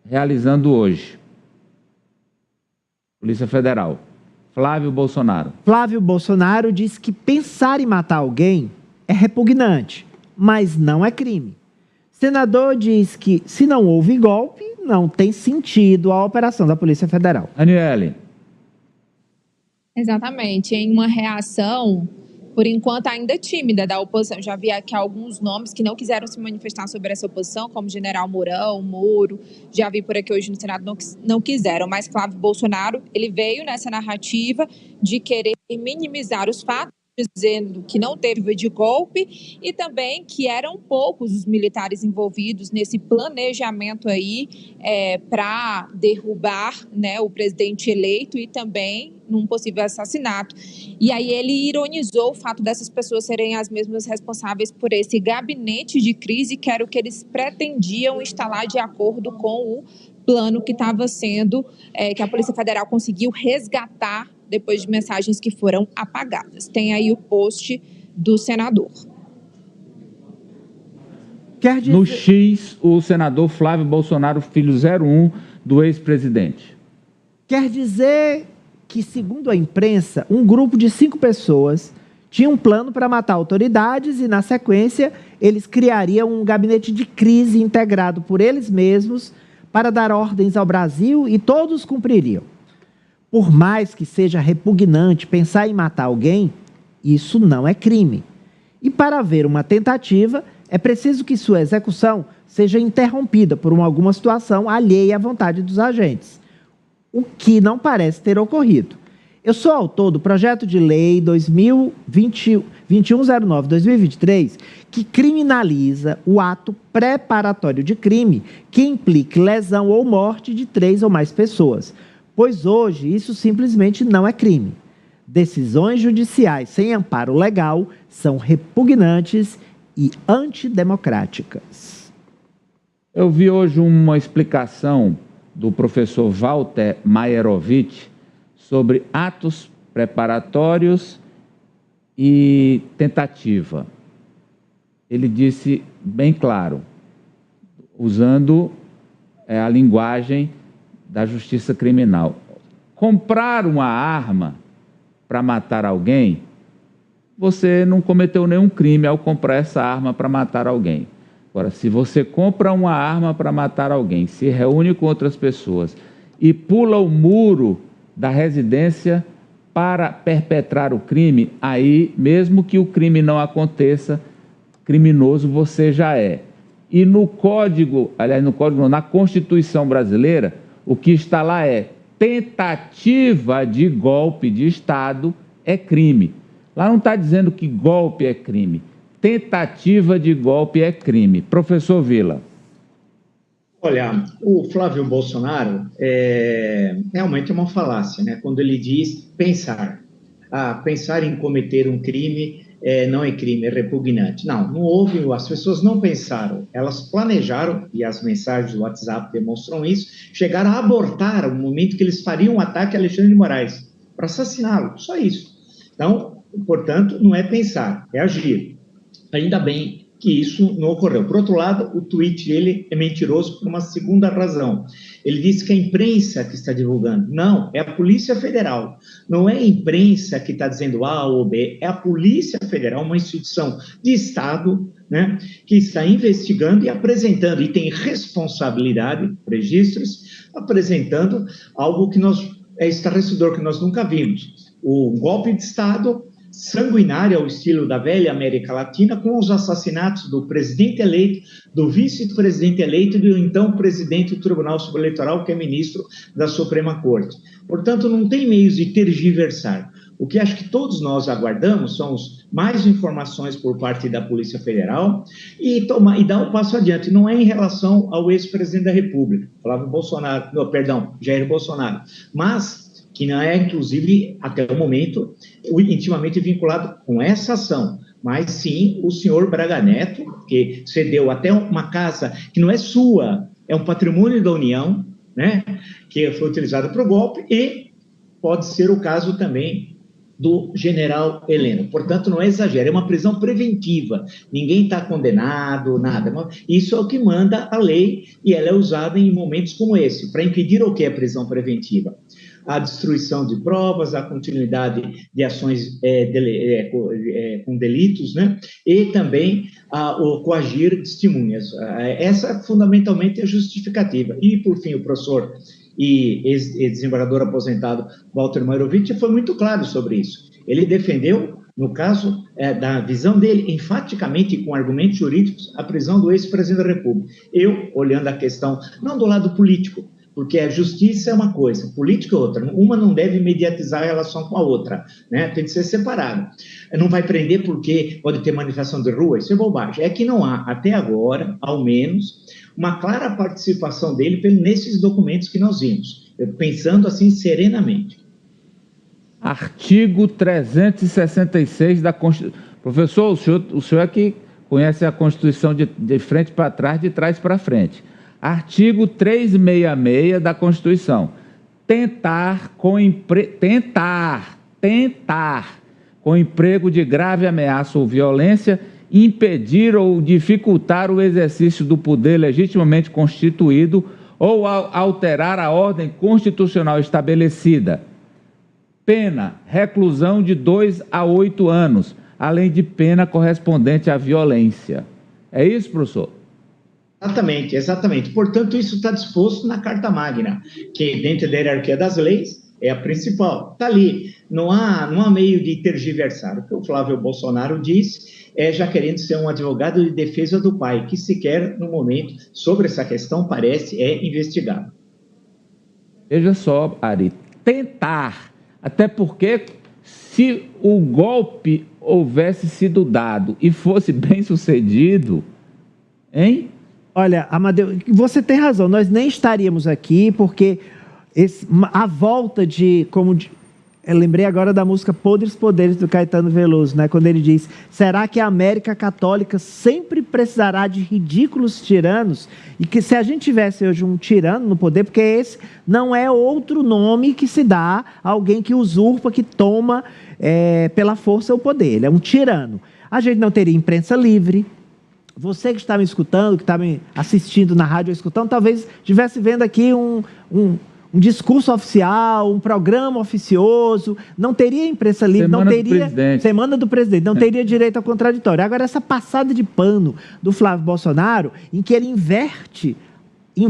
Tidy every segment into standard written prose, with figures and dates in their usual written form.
realizando hoje? Polícia Federal. Flávio Bolsonaro. Flávio Bolsonaro diz que pensar em matar alguém é repugnante, mas não é crime. Senador diz que, se não houve golpe, não tem sentido a operação da Polícia Federal. Aniele. Exatamente. Em uma reação, por enquanto, ainda tímida da oposição. Já vi aqui alguns nomes que não quiseram se manifestar sobre essa oposição, como General Mourão, Moro. Já vi por aqui hoje no Senado, não quiseram. Mas Flávio Bolsonaro, ele veio nessa narrativa de querer minimizar os fatos, dizendo que não teve de golpe e também que eram poucos os militares envolvidos nesse planejamento aí para derrubar, né, o presidente eleito e também num possível assassinato. E aí ele ironizou o fato dessas pessoas serem as mesmas responsáveis por esse gabinete de crise, que era o que eles pretendiam instalar de acordo com o plano que estava sendo, que a Polícia Federal conseguiu resgatar depois de mensagens que foram apagadas. Tem aí o post do senador. No X, o senador Flávio Bolsonaro, filho 01 do ex-presidente. Quer dizer que, segundo a imprensa, um grupo de 5 pessoas tinha um plano para matar autoridades e, na sequência, eles criariam um gabinete de crise integrado por eles mesmos para dar ordens ao Brasil e todos cumpririam. Por mais que seja repugnante pensar em matar alguém, isso não é crime. E para haver uma tentativa, é preciso que sua execução seja interrompida por alguma situação alheia à vontade dos agentes, o que não parece ter ocorrido. Eu sou autor do projeto de lei 2109/2023, que criminaliza o ato preparatório de crime que implique lesão ou morte de 3 ou mais pessoas, pois hoje isso simplesmente não é crime. Decisões judiciais sem amparo legal são repugnantes e antidemocráticas. Eu vi hoje uma explicação do professor Walter Maierovitch sobre atos preparatórios e tentativa. Ele disse bem claro, usando a linguagem da justiça criminal. Comprar uma arma para matar alguém, você não cometeu nenhum crime ao comprar essa arma para matar alguém. Agora, se você compra uma arma para matar alguém, se reúne com outras pessoas e pula o muro da residência para perpetrar o crime, aí, mesmo que o crime não aconteça, criminoso você já é. E no Código, aliás, na Constituição brasileira, o que está lá é tentativa de golpe de Estado é crime. Lá não está dizendo que golpe é crime. Tentativa de golpe é crime. Professor Vila. Olha, o Flávio Bolsonaro realmente é uma falácia, né? Quando ele diz pensar. Pensar em cometer um crime não é crime, é repugnante. Não houve, as pessoas não pensaram, elas planejaram, e as mensagens do WhatsApp demonstram isso, chegaram a abortar o momento que eles fariam um ataque a Alexandre de Moraes, para assassiná-lo, só isso. Então, portanto, não é pensar, é agir. Ainda bem que isso não ocorreu. Por outro lado, o tweet dele é mentiroso por uma segunda razão. Ele disse que é a imprensa que está divulgando. Não, é a Polícia Federal. Não é a imprensa que está dizendo A ou B, é a Polícia Federal, uma instituição de Estado, né, que está investigando e apresentando, e tem responsabilidade, registros, apresentando algo que é estarrecedor, que nós nunca vimos. O golpe de Estado sanguinária ao estilo da velha América Latina, com os assassinatos do presidente eleito, do vice-presidente eleito e do então presidente do Tribunal Superior Eleitoral, que é ministro da Suprema Corte. Portanto, não tem meios de tergiversar. O que acho que todos nós aguardamos são mais informações por parte da Polícia Federal e dar um passo adiante. Não é em relação ao ex-presidente da República, Jair Bolsonaro, mas que não é, inclusive, até o momento, intimamente vinculado com essa ação, mas sim o senhor Braga Neto, que cedeu até uma casa que não é sua, é um patrimônio da União, né, que foi utilizado para o golpe, e pode ser o caso também do general Heleno. Portanto, não é exagero, é uma prisão preventiva. Ninguém está condenado, nada. Isso é o que manda a lei e ela é usada em momentos como esse, para impedir o que é prisão preventiva? A destruição de provas, a continuidade de ações com delitos, né? E também o coagir testemunhas. Essa, fundamentalmente, é a justificativa. E, por fim, o professor e ex-desembargador aposentado Walter Mairovitch foi muito claro sobre isso. Ele defendeu, no caso da visão dele, enfaticamente com argumentos jurídicos, a prisão do ex-presidente da República. Eu, olhando a questão, não do lado político, porque a justiça é uma coisa, política é outra. Uma não deve mediatizar a relação com a outra, né? Tem que ser separado. Não vai prender porque pode ter manifestação de rua, isso é bobagem. É que não há, até agora, ao menos, uma clara participação dele nesses documentos que nós vimos, pensando assim serenamente. Artigo 366 da Constituição. Professor, o senhor é que conhece a Constituição de frente para trás, de trás para frente. Artigo 366 da Constituição. Tentar com emprego de grave ameaça ou violência, impedir ou dificultar o exercício do poder legitimamente constituído ou alterar a ordem constitucional estabelecida. Pena, reclusão de 2 a 8 anos, além de pena correspondente à violência. É isso, professor? Exatamente, exatamente. Portanto, isso está disposto na Carta Magna, que dentro da hierarquia das leis é a principal. Está ali, não há meio de tergiversar. O que o Flávio Bolsonaro disse já querendo ser um advogado de defesa do pai, que sequer, no momento, sobre essa questão, parece investigado. Veja só, Ari, tentar, até porque se o golpe houvesse sido dado e fosse bem sucedido, hein? Olha, Amadeu, você tem razão, nós nem estaríamos aqui, porque a volta eu lembrei agora da música Podres Poderes, do Caetano Veloso, né? Quando ele diz, será que a América Católica sempre precisará de ridículos tiranos? E que se a gente tivesse hoje um tirano no poder, porque esse não é outro nome que se dá a alguém que usurpa, que toma pela força o poder, ele é um tirano. A gente não teria imprensa livre. Você que está me escutando, que está me assistindo na rádio ou escutando, talvez estivesse vendo aqui um discurso oficial, um programa oficioso, não teria imprensa livre, Semana do Presidente, não teria direito ao contraditório. Agora, essa passada de pano do Flávio Bolsonaro, em que ele inverte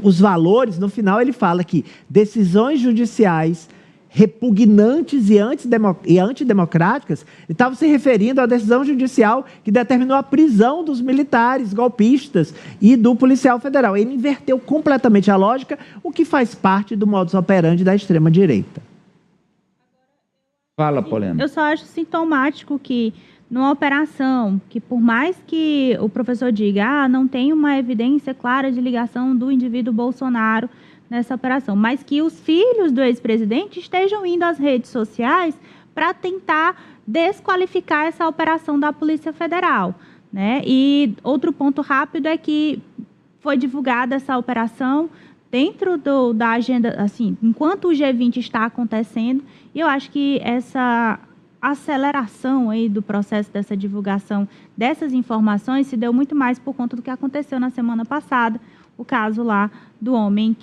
os valores, no final ele fala que decisões judiciais repugnantes e antidemocráticas, ele estava se referindo à decisão judicial que determinou a prisão dos militares golpistas e do policial federal. Ele inverteu completamente a lógica, o que faz parte do modus operandi da extrema-direita. Fala, Polena. Eu só acho sintomático que, numa operação, que por mais que o professor diga, não tem uma evidência clara de ligação do indivíduo Bolsonaro nessa operação, mas que os filhos do ex-presidente estejam indo às redes sociais para tentar desqualificar essa operação da Polícia Federal, né? E outro ponto rápido é que foi divulgada essa operação dentro da agenda, assim, enquanto o G20 está acontecendo, e eu acho que essa aceleração aí do processo dessa divulgação dessas informações se deu muito mais por conta do que aconteceu na semana passada, o caso lá do homem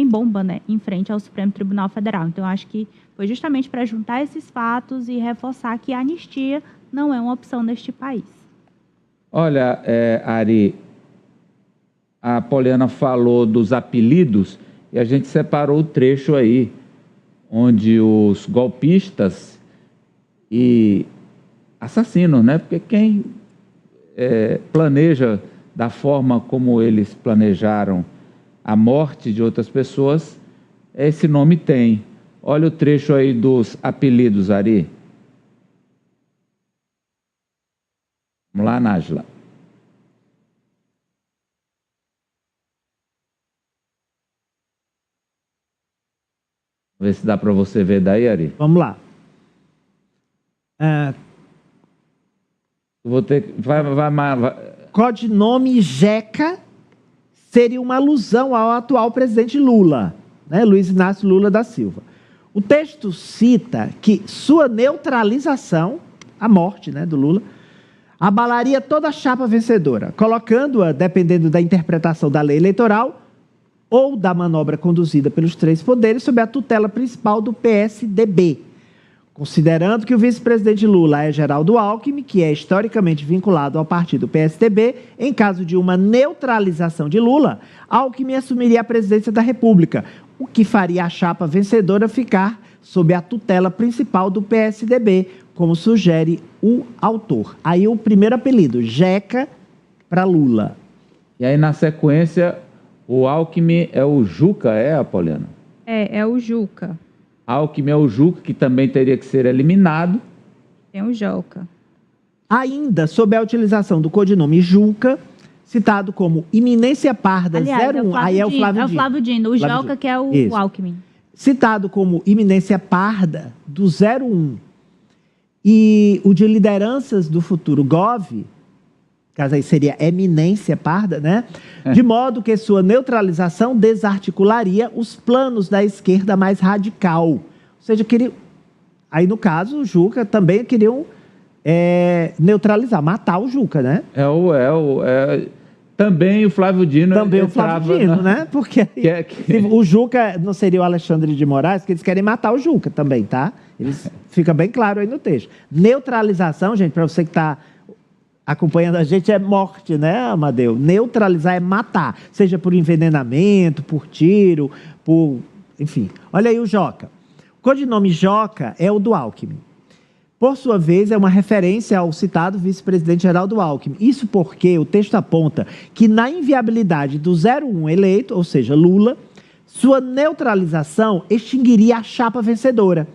bomba, né, em frente ao Supremo Tribunal Federal. Então, eu acho que foi justamente para juntar esses fatos e reforçar que a anistia não é uma opção neste país. Olha, Ari, a Poliana falou dos apelidos e a gente separou o trecho aí, onde os golpistas e assassinos, né? Porque quem planeja da forma como eles planejaram a morte de outras pessoas, esse nome tem. Olha o trecho aí dos apelidos, Ari. Vamos lá, Nájila. Vamos ver se dá para você ver daí, Ari. Vamos lá. Vou ter vai. Codinome Jeca seria uma alusão ao atual presidente Lula, né? Luiz Inácio Lula da Silva. O texto cita que sua neutralização, a morte, né, do Lula, abalaria toda a chapa vencedora, colocando-a, dependendo da interpretação da lei eleitoral ou da manobra conduzida pelos três poderes, sob a tutela principal do PSDB. Considerando que o vice-presidente Lula é Geraldo Alckmin, que é historicamente vinculado ao partido PSDB, em caso de uma neutralização de Lula, Alckmin assumiria a presidência da República, o que faria a chapa vencedora ficar sob a tutela principal do PSDB, como sugere o autor. Aí o primeiro apelido, Jeca, para Lula. E aí, na sequência, o Alckmin é o Juca, Apoliana? É o Juca. Alckmin é o Juca, que também teria que ser eliminado. Tem o Joca. Ainda sob a utilização do codinome Juca, citado como Iminência Parda 01. Aí é o Flávio Dino. É o Flávio Dino. O Flávio Joca, Dino. que é o Isso. Alckmin. Citado como Iminência Parda do 01. E o de lideranças do futuro Gov, caso aí seria Eminência Parda, né? De modo que sua neutralização desarticularia os planos da esquerda mais radical. Ou seja, queria... aí no caso o Juca também queriam neutralizar, matar o Juca, né? Também o Flávio Dino. Também o Flávio Dino, né? Porque o Juca não seria o Alexandre de Moraes, que eles querem matar o Juca também, tá? Fica bem claro aí no texto. Neutralização, gente, para você que está acompanhando a gente, é morte, né, Amadeu? Neutralizar é matar, seja por envenenamento, por tiro, por... enfim. Olha aí o Joca. O codinome Joca é o do Alckmin. Por sua vez, é uma referência ao citado vice-presidente Geraldo Alckmin. Isso porque o texto aponta que na inviabilidade do 01 eleito, ou seja, Lula, sua neutralização extinguiria a chapa vencedora.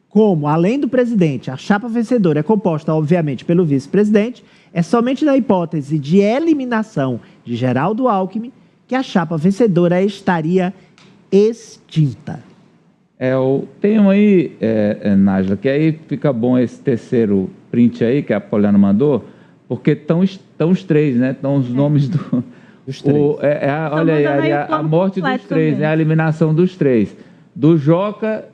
Como, além do presidente, a chapa vencedora é composta, obviamente, pelo vice-presidente, é somente na hipótese de eliminação de Geraldo Alckmin que a chapa vencedora estaria extinta. Tem um aí, Nájila, que aí fica bom esse terceiro print aí, que a Apoliana mandou, porque estão os três, né? Estão os nomes dos três. Olha aí, a morte dos três, né? A eliminação dos três. Do Joca,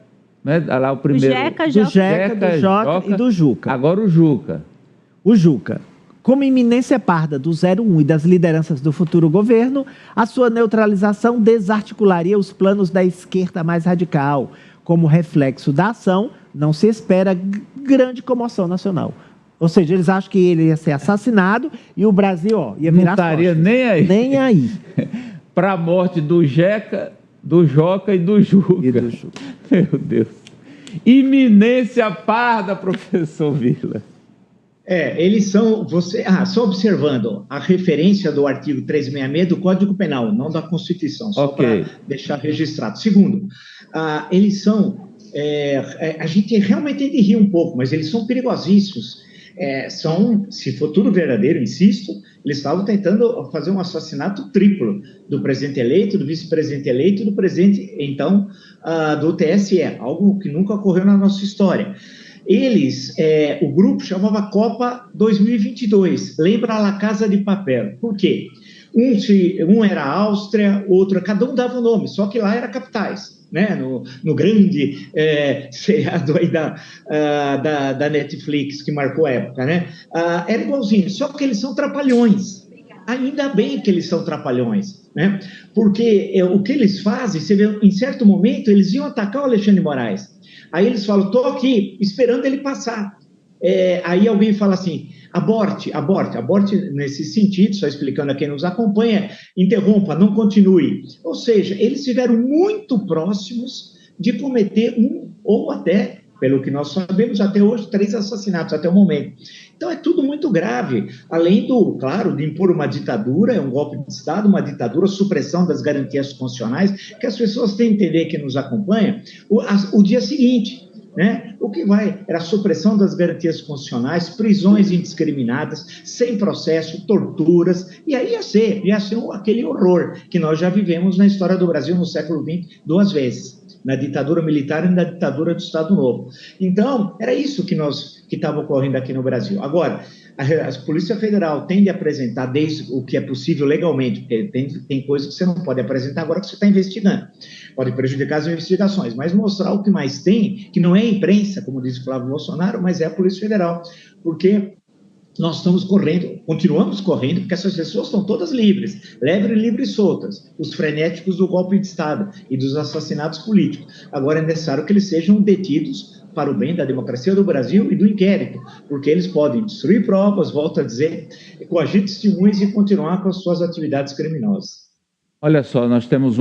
né? Lá o primeiro. Do Jeca, do Joca e do Juca. Agora o Juca. O Juca. Como iminência parda do 01 e das lideranças do futuro governo, a sua neutralização desarticularia os planos da esquerda mais radical. Como reflexo da ação, não se espera grande comoção nacional. Ou seja, eles acham que ele ia ser assassinado e o Brasil ia virar as costas. Não estaria nem aí. Nem aí. Para a morte do Jeca, do Joca e do Juca. Meu Deus. Iminência parda, professor Vila. Eles são... só observando a referência do artigo 366 do Código Penal, não da Constituição, só para deixar registrado. Segundo, eles são... a gente realmente tem de rir um pouco, mas eles são perigosíssimos. Se for tudo verdadeiro, insisto, eles estavam tentando fazer um assassinato triplo do presidente eleito, do vice-presidente eleito e do presidente, então, do TSE, algo que nunca ocorreu na nossa história. O grupo chamava Copa 2022, lembra La Casa de Papel. Por quê? Um era a Áustria, outro, cada um dava um nome, só que lá era capitais, né? No grande seriado aí da Netflix, que marcou a época, né? Era igualzinho, só que eles são trapalhões. Ainda bem que eles são trapalhões, né? Porque o que eles fazem, você vê, em certo momento, eles iam atacar o Alexandre de Moraes. Aí eles falam, estou aqui, esperando ele passar. Aí alguém fala assim, aborte nesse sentido, só explicando a quem nos acompanha, interrompa, não continue. Ou seja, eles estiveram muito próximos de cometer ou até, pelo que nós sabemos, até hoje, 3 assassinatos até o momento. Então é tudo muito grave, além claro, de impor uma ditadura, um golpe de Estado, uma ditadura, supressão das garantias constitucionais, que as pessoas têm que entender, que nos acompanha, o dia seguinte, né? O que era a supressão das garantias constitucionais, prisões indiscriminadas, sem processo, torturas, e aí ia ser aquele horror que nós já vivemos na história do Brasil no século XX 2 vezes. na ditadura militar e na ditadura do Estado Novo. Então, era isso que estava ocorrendo aqui no Brasil. Agora, a Polícia Federal tem de apresentar desde o que é possível legalmente, porque tem coisas que você não pode apresentar agora que você está investigando. Pode prejudicar as investigações, mas mostrar o que mais tem, que não é a imprensa, como disse o Flávio Bolsonaro, mas é a Polícia Federal, porque nós estamos correndo, continuamos correndo, porque essas pessoas estão todas livres e soltas, os frenéticos do golpe de Estado e dos assassinatos políticos. Agora é necessário que eles sejam detidos para o bem da democracia do Brasil e do inquérito, porque eles podem destruir provas, volto a dizer, coagir testemunhas e continuar com as suas atividades criminosas. Olha só, nós temos